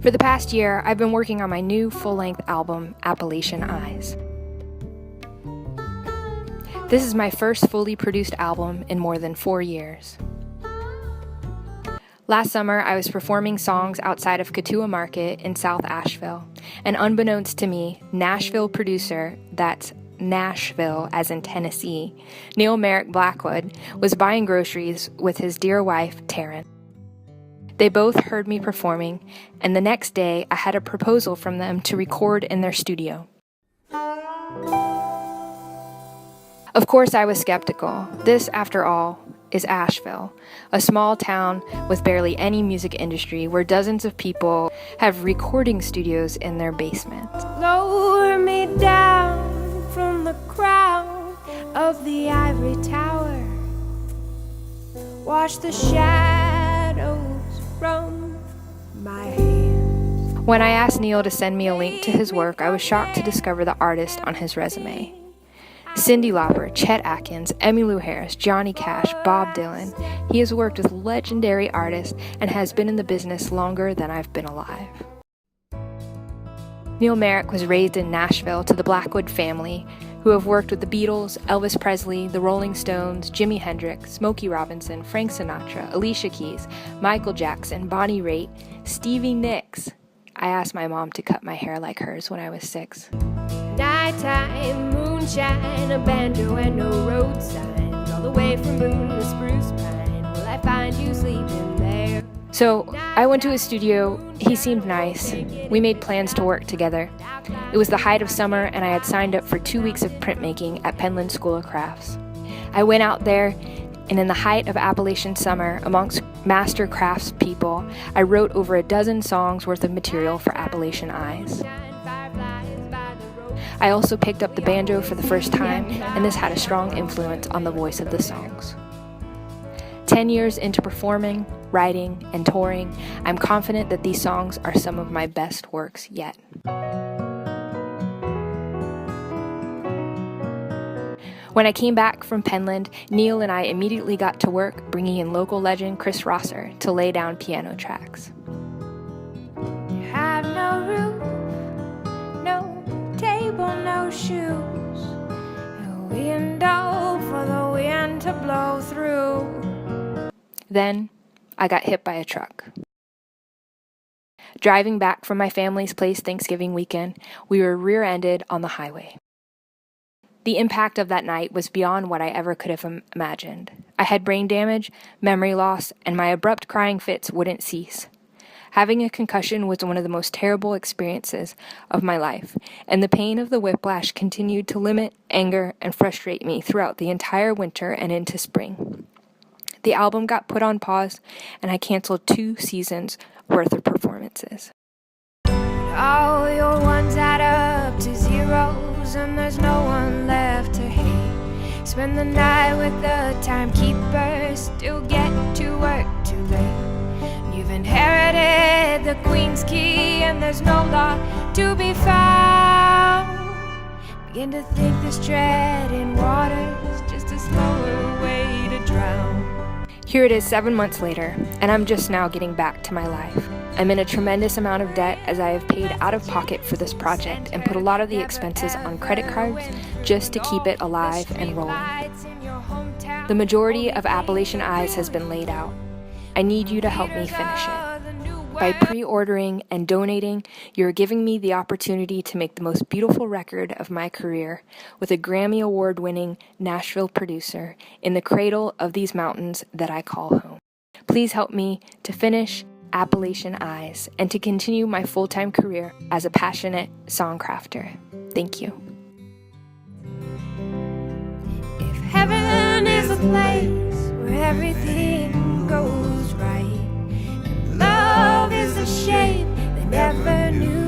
For the past year, I've been working on my new full-length album, Appalachian Eyes. This is my first fully produced album in more than 4 years. Last summer, I was performing songs outside of Katua Market in South Asheville, and unbeknownst to me, Nashville producer, that's Nashville as in Tennessee, Neil Merrick Blackwood, was buying groceries with his dear wife, Taryn. They both heard me performing, and the next day I had a proposal from them to record in their studio. Of course, I was skeptical. This, after all, is Asheville, a small town with barely any music industry where dozens of people have recording studios in their basements. Lower me down from the crown of the ivory tower. Wash the shadows from my hands. When I asked Neil to send me a link to his work, I was shocked to discover the artist on his resume. Cyndi Lauper, Chet Atkins, Emmylou Harris, Johnny Cash, Bob Dylan. He has worked with legendary artists and has been in the business longer than I've been alive. Neil Merrick was raised in Nashville to the Blackwood family, who have worked with the Beatles, Elvis Presley, the Rolling Stones, Jimi Hendrix, Smokey Robinson, Frank Sinatra, Alicia Keys, Michael Jackson, Bonnie Raitt, Stevie Nicks. I asked my mom to cut my hair like hers when I was 6. Nighttime, moonshine, a banjo and no road signs. All the way from Boone to Spruce Pine, will I find you sleeping there? So I went to his studio. He seemed nice. We made plans to work together. It was the height of summer, and I had signed up for 2 weeks of printmaking at Penland School of Crafts. I went out there, and in the height of Appalachian summer, amongst master crafts people, I wrote over a dozen songs worth of material for Appalachian Eyes. I also picked up the banjo for the first time, and this had a strong influence on the voice of the songs. 10 years into performing, writing, and touring, I'm confident that these songs are some of my best works yet. When I came back from Penland, Neil and I immediately got to work bringing in local legend Chris Rosser to lay down piano tracks. You have no roof, no table, no shoes, a window for the wind to blow through. Then, I got hit by a truck. Driving back from my family's place Thanksgiving weekend, we were rear-ended on the highway. The impact of that night was beyond what I ever could have imagined. I had brain damage, memory loss, and my abrupt crying fits wouldn't cease. Having a concussion was one of the most terrible experiences of my life, and the pain of the whiplash continued to limit, anger, and frustrate me throughout the entire winter and into spring. The album got put on pause, and I canceled 2 seasons worth of performances. All your ones add up to zeros, and there's no one left to hate. Spend the night with the timekeeper, still get to work too late. You've inherited the Queen's key, and there's no law to be found. Begin to think this tread in water's just a slower way to drown. Here it is 7 months later, and I'm just now getting back to my life. I'm in a tremendous amount of debt as I have paid out of pocket for this project and put a lot of the expenses on credit cards just to keep it alive and rolling. The majority of Appalachian Eyes has been laid out. I need you to help me finish it. By pre-ordering and donating, you're giving me the opportunity to make the most beautiful record of my career with a Grammy Award-winning Nashville producer in the cradle of these mountains that I call home. Please help me to finish Appalachian Eyes and to continue my full-time career as a passionate songcrafter. Thank you. If heaven is a place where everything goes right, and love is a shape they never knew,